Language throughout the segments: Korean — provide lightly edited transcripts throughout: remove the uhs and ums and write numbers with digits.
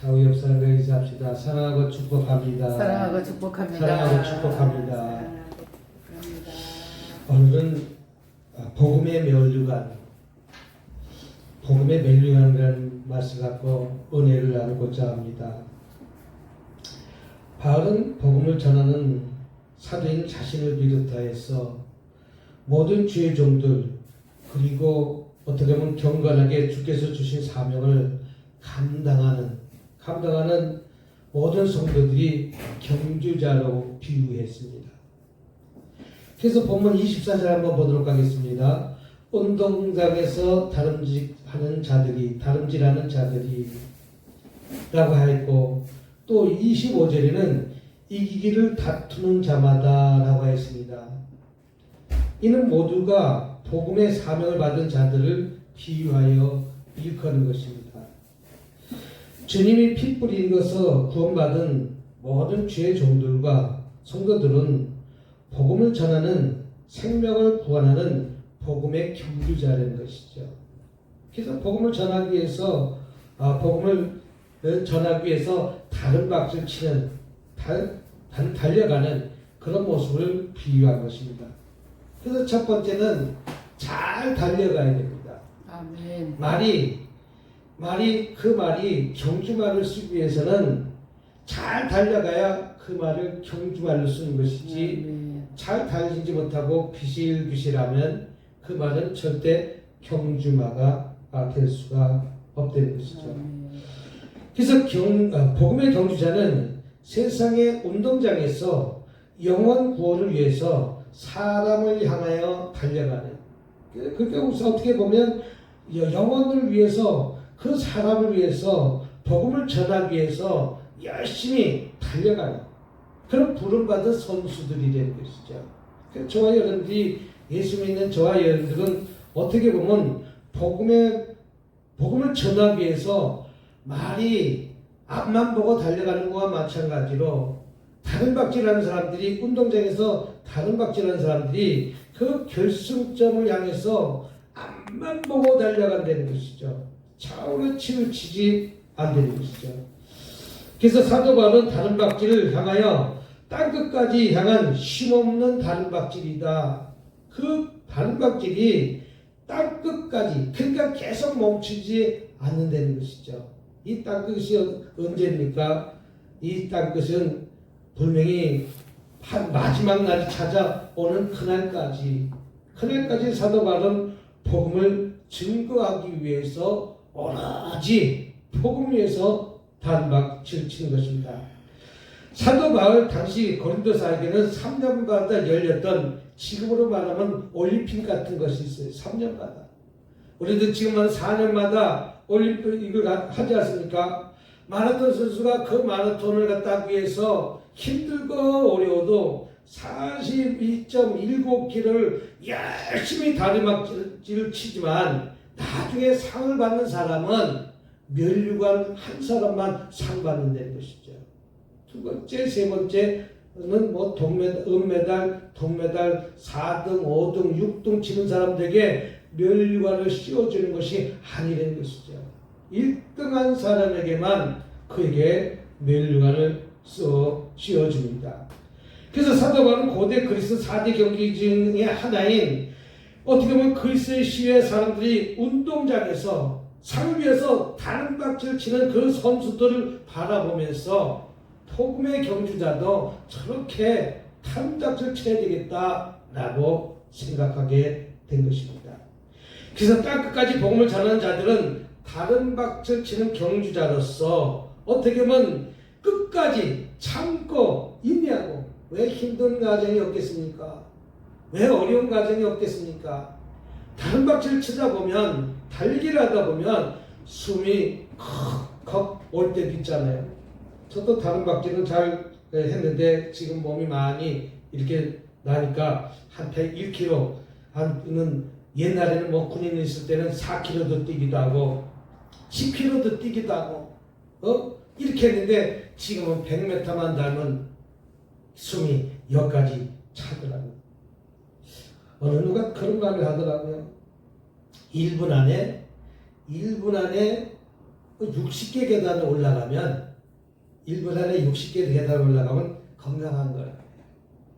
좌우 옆사람과 인사합시다. 사랑하고 축복합니다. 사랑하고 축복합니다. 사랑하고 축복합니다. 사랑하고 축복합니다. 오늘은 복음의 멸류관이라는 말씀 갖고 은혜를 나누고자 합니다. 바울은 복음을 전하는 사도인 자신을 비롯하여서 모든 주의 종들 그리고 어떻게 보면 경건하게 주께서 주신 사명을 감당하는 모든 성도들이 경주자로 비유했습니다. 그래서 본문 24절 한번 보도록 하겠습니다. 운동장에서 다름질하는 자들이 라고 하였고 또 25절에는 이기기를 다투는 자마다 라고 하였습니다. 이는 모두가 복음의 사명을 받은 자들을 비유하여 일컫는 것입니다. 주님이 피 뿌리는 구원받은 모든 주의 종들과 성도들은 복음을 전하는 생명을 구원하는 복음의 경주자라는 것이죠. 그래서 복음을 전하기 위해서 다른 박질 치는 달려가는 그런 모습을 비유한 것입니다. 그래서 첫 번째는 잘 달려가야 됩니다. 아멘. 그 말이 경주말을 쓰기 위해서는 잘 달려가야 그 말을 경주말로 쓰는 것이지 잘 달리지 못하고 비실비실하면 그 말은 절대 경주마가 될 수가 없다는 것이죠. 그래서 복음의 경주자는 세상의 운동장에서 영원 구원을 위해서 사람을 향하여 달려가는 그렇게 어떻게 보면 영혼을 위해서 그 사람을 위해서 복음을 전하기 위해서 열심히 달려가는 그런 부름받은 선수들이 되는 것이죠. 저와 여러분들이 예수 믿는 저와 여러분들은 어떻게 보면 복음을 전하기 위해서 말이 앞만 보고 달려가는 것과 마찬가지로 다른 박질하는 사람들이 운동장에서 다른 박질하는 사람들이 그 결승점을 향해서 앞만 보고 달려간다는 것이죠. 좌우로 치우치지 않는 것이죠. 그래서 사도 바울은 다른 박질을 향하여 땅끝까지 향한 쉼없는 다른 박질이다. 그 다른 박질이 땅끝까지 그러니까 계속 멈추지 않는다는 것이죠. 이 땅끝이 언제입니까? 이 땅끝은 분명히 마지막 날이 찾아오는 그날까지 사도 바울은 복음을 증거하기 위해서 오로지 복음 위해서 단박질 치는 것입니다. 사도 바울 당시 고린도사에게는 3년마다 열렸던 지금으로 말하면 올림픽 같은 것이 있어요. 3년마다. 우리도 지금은 4년마다 올림픽을 하지 않습니까? 마라톤 선수가 그 마라톤을 갖다 위해서 힘들고 어려워도 42.19km를 열심히 다리막질을 치지만 나중에 상을 받는 사람은 멸류관 한 사람만 상 받는다는 것이죠. 두 번째, 세 번째는 은메달, 동메달 4등, 5등, 6등 치는 사람들에게 멸류관을 씌워주는 것이 아니라는 것이죠. 1등한 사람에게만 그에게 멸류관을 씌워줍니다. 그래서 사도 바울은 고대 그리스 4대 경기 중의 하나인 어떻게 보면 그리스의 시외 사람들이 운동장에서 상을 위해서 다른 박질을 치는 그 선수들을 바라보면서 복음의 경주자도 저렇게 다른 박질을 쳐야 되겠다라고 생각하게 된 것입니다. 그래서 땅끝까지 복음을 전하는 자들은 다른 박질 치는 경주자로서 어떻게 보면 끝까지 참고 인내하고 왜 힘든 과정이 없겠습니까? 왜 어려운 과정이 없겠습니까? 다른 박질을 치다 보면 달리기를 하다 보면 숨이 컥컥 올 때도 있잖아요. 저도 다른 박질은 잘 했는데 지금 몸이 많이 이렇게 나니까 한 101kg 하는 옛날에는 군인이 있을 때는 4kg도 뛰기도 하고 10kg도 뛰기도 하고 이렇게 했는데 지금은 100m만 달면 숨이 여기까지 차더라고요. 어느 누가 그런 말을 하더라고요. 1분 안에 60개 계단을 올라가면 1분 안에 60개 계단을 올라가면 건강한 거예요.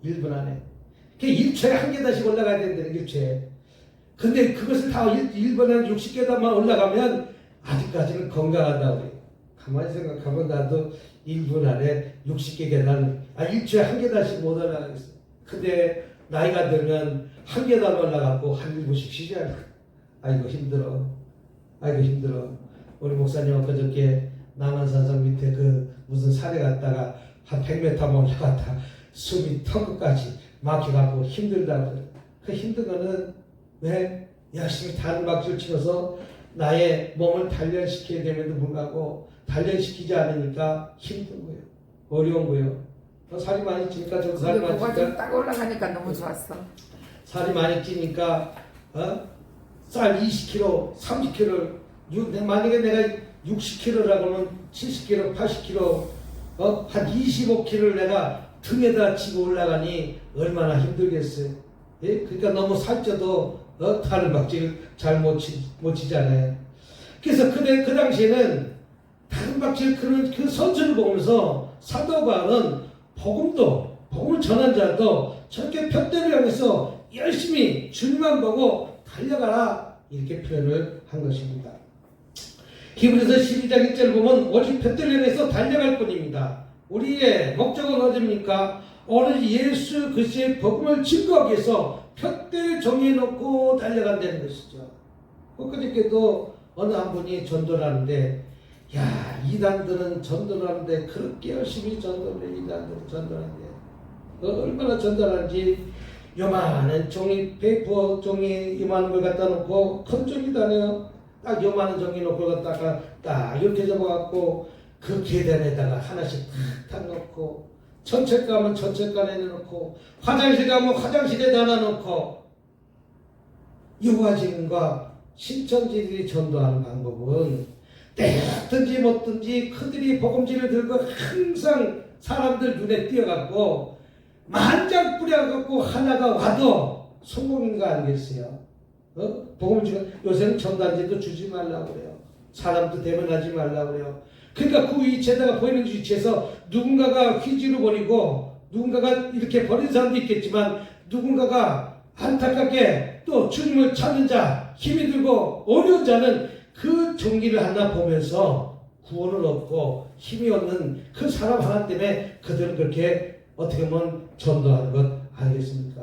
1분 안에. 그 1초에 한 계단씩 올라가야 된다는 1초에. 근데 그것을 다 1분 안에 60계단만 올라가면 아직까지는 건강하다고 해요. 가만히 생각하면 나도 1분 안에 60개 계단, 1초에 한 계단씩 못 올라가겠어. 근데 나이가 들면 한 계단 올라가고 한 1분씩 쉬잖아. 아이고 힘들어. 아이고 힘들어. 우리 목사님 그저께 남한산성 밑에 그 무슨 산에 갔다가 한 100m만 올라갔다 숨이 턱끝까지 막혀갖고 힘들다고. 그 힘든 거는 왜 열심히 단박질 치면서 나의 몸을 단련시켜야 됨에도 불구하고 단련시키지 않으니까 힘든 거예요. 어려운 거예요. 살이 많이 찌니까 저도 살이 많이 찌니까 딱 올라가니까 너무 좋았어. 살이 많이 찌니까 쌀 20kg, 30kg 만약에 내가 60kg라고 하면 70kg, 80kg 한 25kg를 내가 등에다 치고 올라가니 얼마나 힘들겠어요. 예? 그러니까 너무 살쪄도 다른박질 잘 못 치잖아요. 그래서 그 당시에는 다른박질 그 선수를 보면서 사도 바울은 복음을 전한 자도 저렇게 푯대를 향해서 열심히 주님만 보고 달려가라 이렇게 표현을 한 것입니다. 히브리서 12장 1절을 보면 오직 푯대를 향해서 달려갈 뿐입니다. 우리의 목적은 어디입니까? 오로지 예수 그리스도의 복음을 증거하기 위해서 푯대를 정해놓고 달려간다는 것이죠. 그저께도 어느 한 분이 전도를 하는데 야 이단들은 전도를 하는데 그렇게 열심히 전도를 해. 이단들은 전도를 하는데 얼마나 전도하는지 요만한 종이 페이퍼 종이 이만한 걸 갖다 놓고 큰 종이다네요. 딱 요만한 종이 놓고 갖다가 딱 이렇게 접어갖고 그 계단에다가 하나씩 탁 놓고 전체 가면 전체 간에 놓고 화장실 가면 화장실에다 하나 놓고 유아진과 신천지들이 전도하는 방법은 때든지 뭐든지 그들이 복음지를 들고 항상 사람들 눈에 띄어갖고 만장 뿌려갖고 하나가 와도 성공인 거 아니겠어요? 복음지가 요새는 전단지도 주지 말라고 그래요. 사람도 대면하지 말라고 그래요. 그러니까 그 위치에다가 보이는 위치에서 누군가가 휘지로 버리고 누군가가 이렇게 버린 사람도 있겠지만 누군가가 안타깝게 또 주님을 찾는 자, 힘이 들고 어려운 자는 그 종기를 하나 보면서 구원을 얻고 힘이 얻는 그 사람 하나 때문에 그들은 그렇게 어떻게 보면 전도하는 것 아니겠습니까?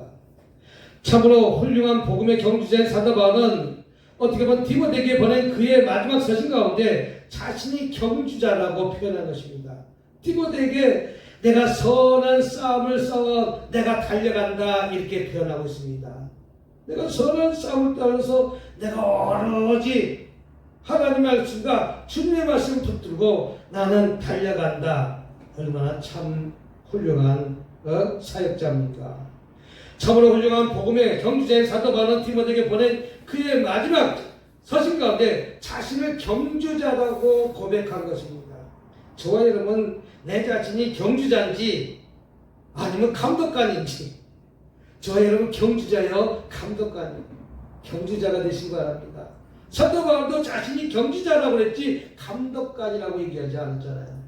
참으로 훌륭한 복음의 경주자인 사도 바울은 어떻게 보면 디모데에게 보낸 그의 마지막 서신 가운데 자신이 경주자라고 표현한 것입니다. 디모데에게 내가 선한 싸움을 싸워 내가 달려간다 이렇게 표현하고 있습니다. 내가 선한 싸움을 따라서 내가 오로지 하나님 말씀과 주님의 말씀을 붙들고 나는 달려간다. 얼마나 참 훌륭한 사역자입니까? 참으로 훌륭한 복음의 경주자인 사도 바울은 디모데에게 보낸 그의 마지막 서신 가운데 자신을 경주자라고 고백한 것입니다. 저와 여러분 내 자신이 경주자인지 아니면 감독관인지 저와 여러분 경주자요 감독관이요 경주자가 되시기 바랍니다. 사도 바울도 자신이 경주자라고 그랬지 감독관이라고 얘기하지 않았잖아요.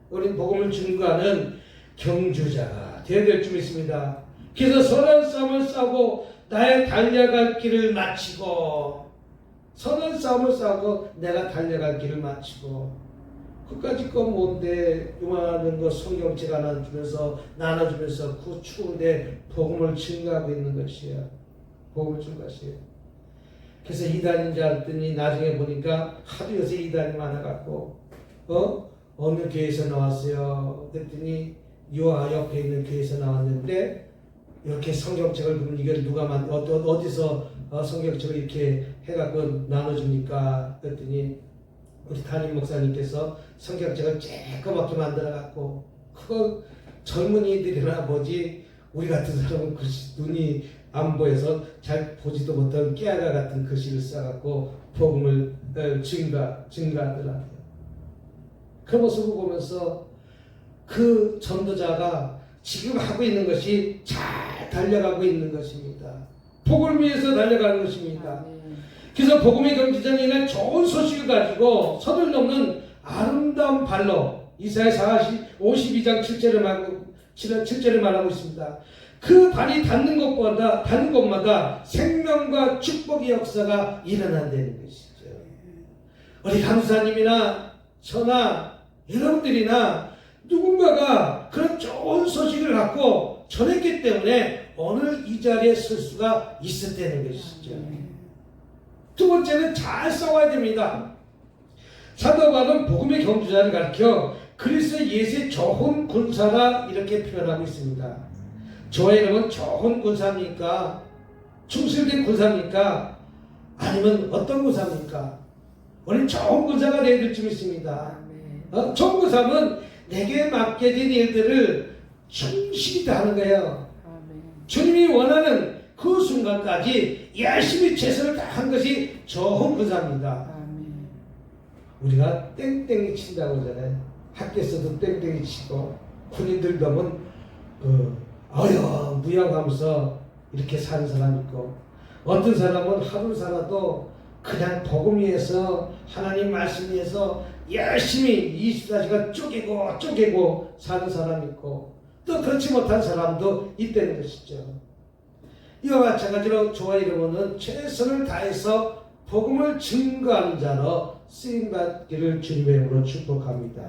우린 복음을 증거하는 경주자가 되어야 될 줄 믿습니다. 그래서 선한 싸움을 싸고 나의 달려갈 길을 마치고 선한 싸움을 싸고 내가 달려갈 길을 마치고 그까짓 건 뭔데 요만한 거 성경책 나눠주면서 그 추운데 복음을 증거하고 있는 것이에요. 복음을 증거하세요. 그래서 이단인 줄 알았더니 나중에 보니까 하도 요새 이단이 많아갖고 어느 교회에서 나왔어요. 그랬더니 요아 옆에 있는 교회에서 나왔는데 이렇게 성경책을 그럼 이걸 누가 어디서 성경책을 이렇게 해갖고 나눠줍니까? 그랬더니 우리 담임 목사님께서 성경책을 쬐끄맣게 만들어갖고 그거 젊은이들이나 뭐지 우리 같은 사람은 글씨 눈이 안 보여서 잘 보지도 못한 깨알과 같은 글씨를 써갖고 복음을 증가하더라고요. 그 모습을 보면서 그 전도자가 지금 하고 있는 것이 잘 달려가고 있는 것입니다. 복을 위해서 달려가는 것입니다. 그래서 복음의 경지자는 이날 좋은 소식을 가지고 선을 넘는 아름다운 발로 이사야 52장 7절을 말하고 있습니다. 그 발이 닿는 곳마다 생명과 축복의 역사가 일어난다는 것이죠. 우리 강사님이나 저나 여러분들이나 누군가가 그런 좋은 소식을 갖고 전했기 때문에 오늘 이 자리에 설 수가 있었다는 것이죠. 두 번째는 잘 싸워야 됩니다. 사도 바울은 복음의 경주자를 가리켜 그리스도 예수의 좋은 군사라 이렇게 표현하고 있습니다. 저와 여러분 좋은 군사입니까? 충실된 군사입니까? 아니면 어떤 군사입니까? 우리는 좋은 군사가 되어야 될 줄 믿습니다. 좋은 군사는 내게 맡겨진 일들을 충실히 다 하는 거예요. 주님이 원하는 그 순간까지 열심히 최선을 다한 것이 좋은 군사입니다. 우리가 땡땡이 친다고 하잖아요. 학교에서도 땡땡이 치고 군인들도 하면 무용하면서 이렇게 사는 사람 있고 어떤 사람은 하루 살아도 그냥 복음 위해서 하나님 말씀 위해서 열심히 24시간 쪼개고 사는 사람 있고 또 그렇지 못한 사람도 있다는 것이죠. 이와 마찬가지로 저와 여러분은 최선을 다해서 복음을 증거하는 자로 쓰임받기를 주님의 이름으로 축복합니다.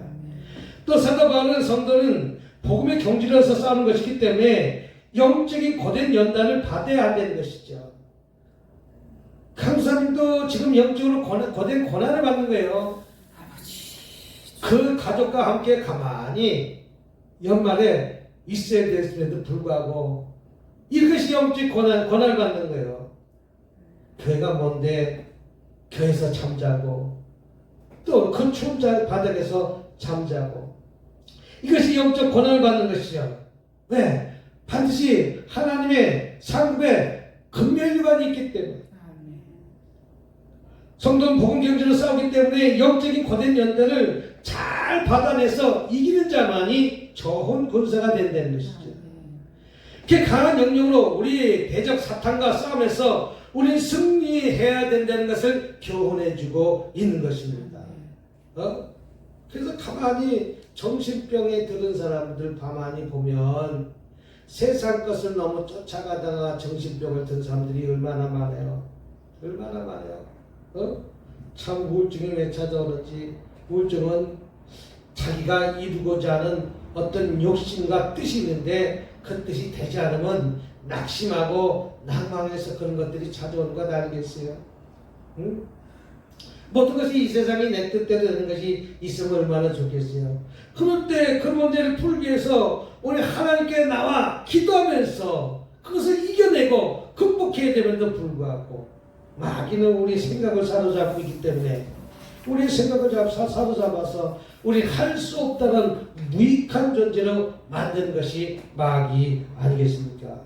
또 사도 바울은 성도는 복음의 경주로서 싸우는 것이기 때문에 영적인 고된 연단을 받아야 한다는 것이죠. 강사님도 지금 영적으로 고된 고난을 받는 거예요. 그 가족과 함께 가만히 연말에 있어야 됐음에도 불구하고 이것이 영적 고난을 받는 거예요. 교회가 뭔데 교회에서 잠자고 또 그 추운 바닥에서 잠자고 이것이 영적 고난을 받는 것이죠. 왜? 반드시 하나님의 상급에 근면유관이 있기 때문에 성도는 복음 경주로 싸우기 때문에 영적인 고된 연단을 잘 받아내서 이기는 자만이 좋은 군사가 된다는 것이죠. 그 강한 영역으로 우리 대적 사탄과 싸움에서 우리는 승리해야 된다는 것을 교훈해주고 있는 것입니다. 그래서 가만히 정신병에 들은 사람들 가만히 보면 세상 것을 너무 쫓아가다가 정신병을 든 사람들이 얼마나 많아요. 얼마나 많아요. 참 우울증이 왜 찾아오는지. 우울증은 자기가 이루고자 하는 어떤 욕심과 뜻이 있는데 그 뜻이 되지 않으면 낙심하고 낭망해서 그런 것들이 찾아오는 것 아니겠어요? 응? 모든 것이 이 세상이 내 뜻대로 되는 것이 있으면 얼마나 좋겠어요. 그럴 때 그 문제를 풀기 위해서 우리 하나님께 나와 기도하면서 그것을 이겨내고 극복해야 됨에도 불구하고 마귀는 우리 생각을 사로잡고 있기 때문에 우리 생각을 사로잡아서 우리 할 수 없다는 무익한 존재로 만드는 것이 마귀 아니겠습니까?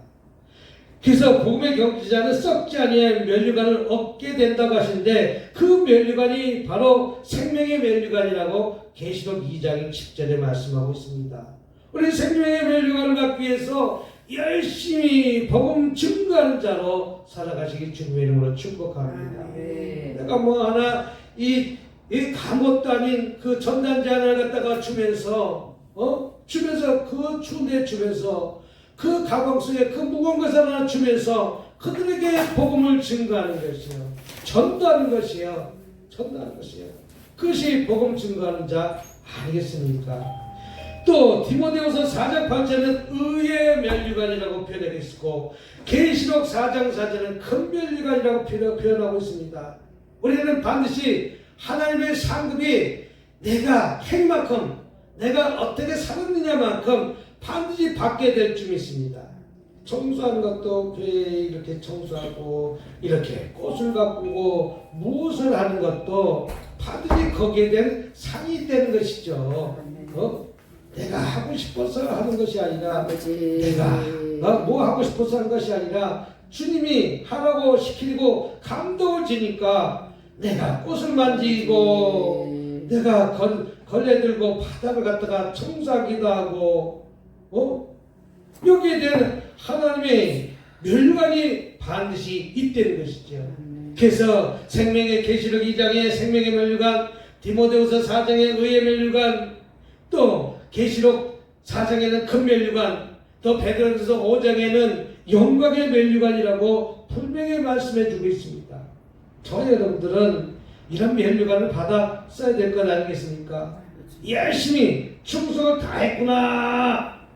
그래서 복음의 경지자는 썩지 아니할 면류관을 얻게 된다고 하시는데 그 면류관이 바로 생명의 면류관이라고 계시록 2장 10절에 말씀하고 있습니다. 우리 생명의 면류관을 갖기 위해서 열심히 복음 증거하는 자로 살아가시기 주님의 이름으로 축복합니다. 내가 뭐 하나 이 아무것도 아닌 그 전단지 하나를 갖다가 주면서 그 추운데 주면서 그 가방 속에 그 무거운 것을 하나 주면서 그들에게 복음을 증거하는 것이요. 전도하는 것이요. 전도하는 것이요. 그것이 복음 증거하는 자 아니겠습니까? 또 디모데후서 4장 8절은 의의 면류관이라고 표현하고 있고 계시록 4장 4절은 큰 면류관이라고 표현하고 있습니다. 우리는 반드시 하나님의 상급이 내가 행만큼 내가 어떻게 살았느냐만큼 반드시 받게 될 줄 믿습니다. 청소하는 것도 교회 이렇게 청소하고 이렇게 꽃을 가꾸고 무엇을 하는 것도 반드시 거기에 대한 상이 되는 것이죠. 내가 하고 싶어서 하는 것이 아니라 내가 뭐 하고 싶어서 하는 것이 아니라 주님이 하라고 시키고 감동을 주니까 내가 꽃을 만지고 내가 걸레들고 바닥을 갖다가 청소하기도 하고 여기에 대한 하나님의 멸관이 반드시 있다는 것이죠. 그래서 생명의 계시록 2장의 생명의 면류관, 디모데후서 4장의 의의 면류관, 또 계시록 4장에는 큰 면류관, 또 베드로전서 5장에는 영광의 면류관이라고 분명히 말씀해 주고 있습니다. 저 여러분들은 이런 면류관을 받아 써야 될 것 아니겠습니까? 열심히 충성을 다 했구나.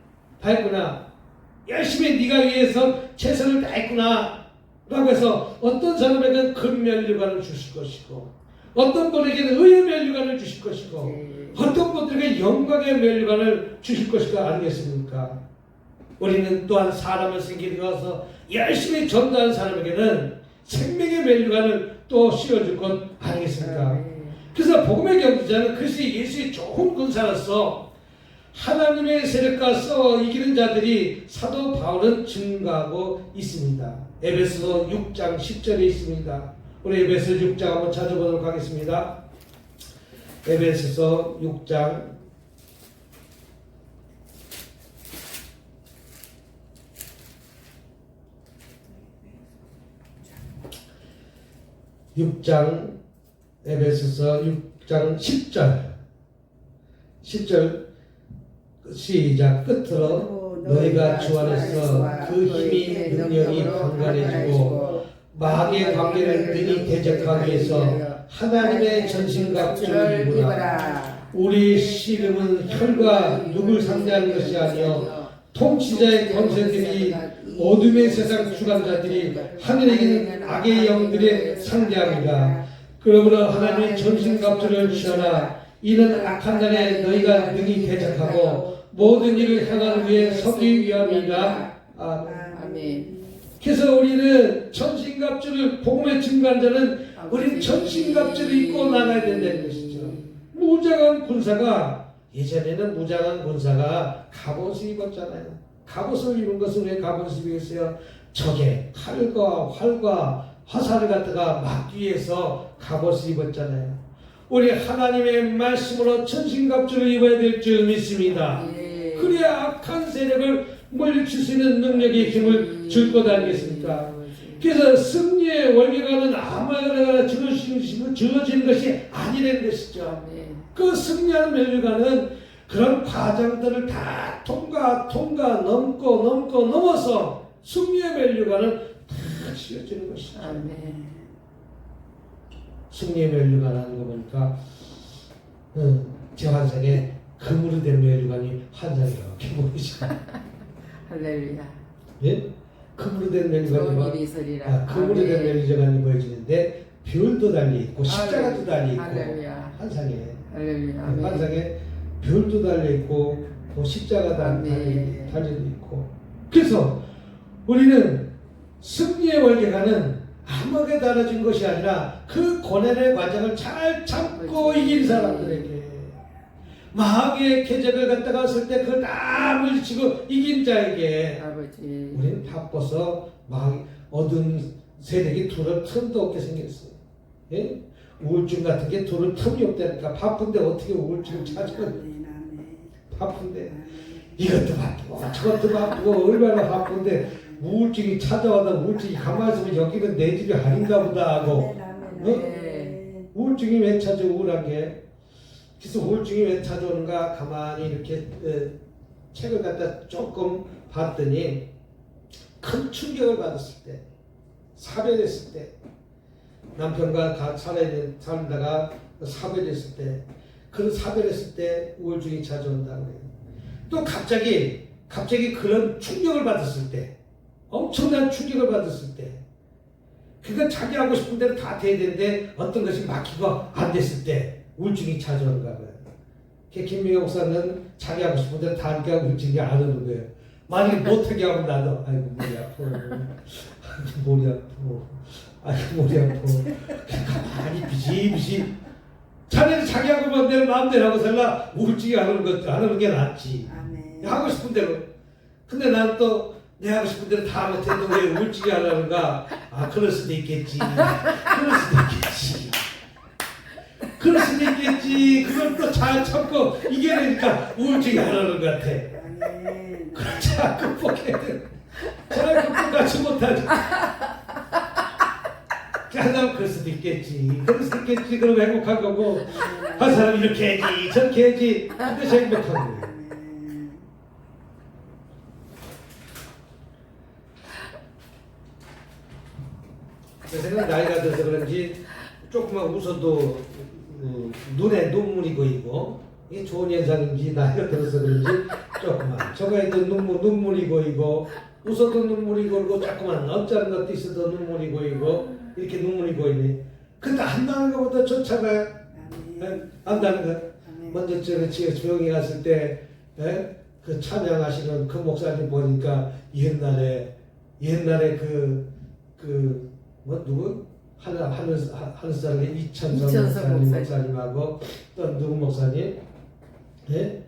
열심히 네가 위해서 최선을 다했구나 라고 해서 어떤 사람에게는 큰 면류관을 주실 것이고, 어떤 분에게는 의의 면류관을 주실 것이고, 어떤 분들에게 영광의 면류관을 주실 것이가 아니겠습니까? 우리는 또한 사람을 생기어서 열심히 전도한 사람에게는 생명의 면류관을 또 씌워줄 것 아니겠습니까? 그래서 복음의 경주자는 그리스도 예수의 좋은 군사로서 하나님의 세력과 싸워 이기는 자들이 사도 바울은 증가하고 있습니다. 에베소서 6장 10절에 있습니다. 우리 에베소 6장 한번 찾아보도록 하겠습니다. 에베소서 6장 6장 에베소서 6장 10절 시작. 끝으로 너희가 주 안에서 그 힘이 능력이 강건해지고 마귀의 관계를 능히 대적하기 위해서 하나님의 전신갑주를 입으라. 우리 씨름은 혈과 육을 상대하는 것이 아니요 통치자의 권세들이 어둠의 세상 주관자들이 하늘에 있는 악의 영들의 상대합니다. 그러므로 하나님의 전신갑주를 취하라. 이는 악한 날에 너희가 능히 대적하고 모든 일을 행하는 위해 서기 위함이라. 아멘. 그래서 우리는 전신갑주를, 복음의 증거자는 우리는 전신갑주를 입고 나가야 된다는 것이죠. 무장한 군사가, 예전에는 무장한 군사가 갑옷을 입었잖아요. 갑옷을 입은 것은 왜 갑옷을 입었어요? 적의 칼과 활과 화살을 갖다가 막기 위해서 갑옷을 입었잖아요. 우리 하나님의 말씀으로 전신갑주를 입어야 될 줄 믿습니다. 그래야 악한 세력을 물리칠 수 있는 능력의 힘을 줄 것 아니겠습니까? 그래서 승리의 월계관은 아무나 주어지는 것이 아니라는 것이죠. 그 승리하는 면류관은 그런 과정들을 다 넘어서 승리의 면류관을 다 씌워주는 것이죠. 승리의 면류관 하는 거 보니까 제 환상에 금으로 된 면류관이 환상이 이렇게 보이죠. 할렐루야. 예? 금으로 된 면류관이 일이 있으리라. 금으로 된 면류관이 보여지는데 별도 달려 있고 십자가도 달려 있고 할렐루야. 환상에 할렐루야. 환상에 별도 달려 있고 또 십자가 달려 있고. 그래서 우리는 승리의 월계관은 아무게 달아진 것이 아니라 그 고난의 과정을 잘 참고 이긴 사람들에게, 마귀의 계적을 갖다가 쓸 때 그걸 다 물리치고 이긴 자에게 우리는 바꿔서 어두운 세력이 둘을 틈도 없게 생겼어요. 예? 우울증 같은 게 둘을 틈이 없다니까. 바쁜데 어떻게 우울증을 찾아요? 바쁜데 이것도 바쁘고 저것도 바쁘고 얼마나 바쁜데 우울증이 찾아와도 우울증이 가만히 있으면 여기는 내 집이 아닌가 보다 하고 우울증이 왜 찾아? 우울한 게. 그래서 우울증이 왜 찾아오는가 가만히 이렇게 책을 갖다 조금 봤더니 큰 충격을 받았을 때, 사별했을 때, 남편과 살다가 사별했을 때, 그런 사별했을 때 우울증이 찾아온다고 해요. 또 갑자기 그런 충격을 받았을 때, 엄청난 충격을 받았을 때, 그러니까 자기 하고 싶은 대로 다 돼야 되는데 어떤 것이 막히고 안 됐을 때 우울증이 찾아오는가 봐요. 김민경 목사는 자기 하고 싶은 대로 다 하니까 우울증이 안 오는 거예요. 만약에 못하게 하면 나도 아이고 머리 아파, 머리 아파, 아이고 머리 아파. 가만히 비시비시 자네는 자기 하고 대로 마음대로 하고 살라. 우울증이 안 오는 게 낫지. 하고 싶은 대로. 근데 난 또 내 하고 싶은 대로 다 못해도 왜 우울증이 안 오는가? 그럴 수도 있겠지. 그럴 수도 있겠지. 그걸 또 잘 참고 이겨내니까 우울증이 안 오는 것 같아. 그걸 잘 극복해야 돼. 잘 극복하지 못하지. 짠하면 그럴 수도 있겠지. 그럴 수도 있겠지. 그럼 행복한 거고. 한 사람 이렇게 해야지, 저렇게 해야지. 그것이 행복한 거예요. 제가 나이가 들어서 그런지 조금만 웃어도 눈에 눈물이 고이고 이게 좋은 현상인지 나이가 들어서 그런지 조금만 저거에도 눈물이 고이고 웃어도 눈물이 고이고 조금만 언짢은 것도 있어도 눈물이 고이고 이렇게 눈물이 고이네. 근데 한다는 것보다 좋잖아요. 한다는 거. 먼저 제가 조용히 갔을 때 그 찬양하시는 그 목사님 보니까 옛날에 뭐 누구 하늘살의 이천성 목사님하고 또 누구 목사님? 예?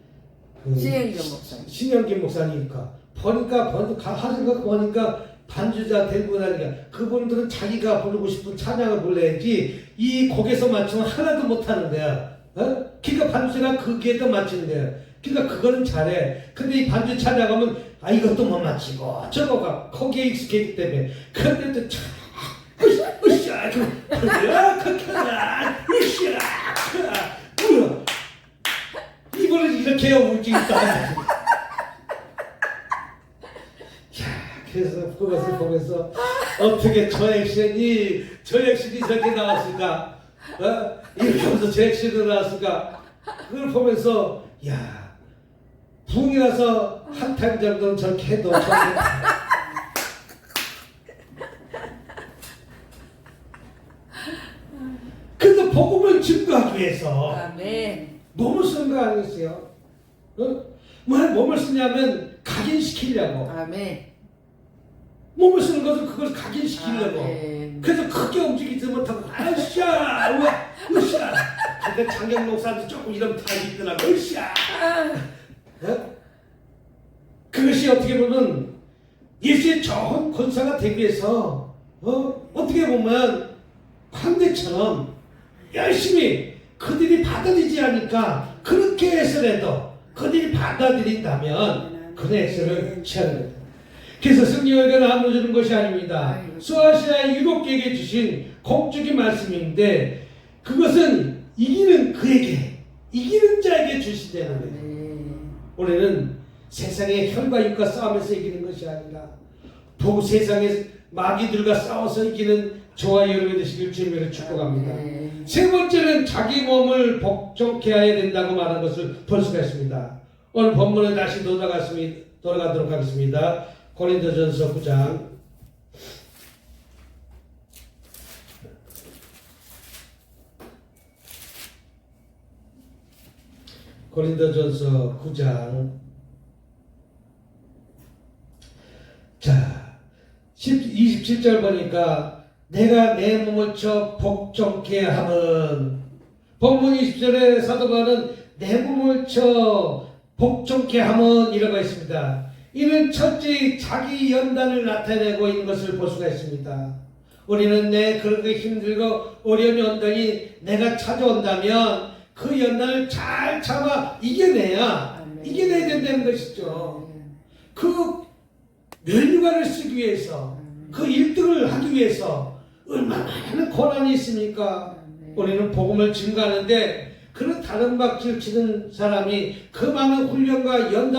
신영김 목사님. 신영김 목사님이니까 하는 거 보니까 반주자 되고 나니까 그분들은 자기가 부르고 싶은 찬양을 불러야지 이 곡에서 맞추면 하나도 못하는 거야. 그러니까 반주자가 거기에도 맞추는 거야. 그러니까 그거는 잘해. 근데 이 반주 찬양하면 이것도 못 맞추고 저거가 거기에 익숙했기 때문에 근데 또 참 으쌰 그렇게나 으쌰 뭐야 이번엔 이렇게 해야 울지 있다. 그래서 그것을 보면서 어떻게 저 액션이 저렇게 나왔을까? 이렇게 하면서 저 액션이 나왔을까? 그걸 보면서 야 붕이라서 한 타임 정도는 저렇게 해도 근데 복음을 증거하기 위해서 아멘. 몸을 쓴 거 아니겠어요? 왜 몸을 쓰냐면 각인시키려고. 아멘. 몸을 쓰는 것은 그걸 각인시키려고. 아멘. 그래서 크게 움직이지 못하고 으쌰 으쌰. 근데 장경 목사도 조금 이런 타입이 있더라고. 으쌰. 그것이 어떻게 보면 예수의 좋은 권사가 되기 위해서 어떻게 보면 황제처럼 열심히 그들이 받아들이지 않으니까 그렇게 해서라도 그들이 받아들인다면 그 액션을 취하는 겁니다. 그래서 성령에게 나눠주는 것이 아닙니다. 수아시아 7개에게 주신 공적인 말씀인데 그것은 이기는 그에게 이기는 자에게 주시되는 거예요. 우리는 세상의 혈과 육과 싸우면서 이기는 것이 아니라 세상의 마귀들과 싸워서 이기는 저와 여러분이 되시길 주님으로 축복합니다. 세 번째는 자기 몸을 복종케 해야 된다고 말한 것을 볼 수가 있습니다. 오늘 본문에 다시 돌아가도록 하겠습니다. 고린도전서 9장 고린도전서 9장 자 27절 보니까 내가 내 몸을 쳐 복종케 하면 본문 20절에 사도 바울은 내 몸을 쳐 복종케 하면 이라고 했습니다. 이는 첫째 자기 연단을 나타내고 있는 것을 볼 수가 있습니다. 우리는 그렇게 힘들고 어려움이 온다니 내가 찾아온다면 그 연단을 잘 참아 이겨내야 이겨내야 된다는 것이죠. 그 면류관을 쓰기 위해서 그 1등을 하기 위해서 얼마나 많은 고난이 있습니까? 우리는 복음을 증거하는데 그런 다른 박질 치는 사람이 그 많은 훈련과 연단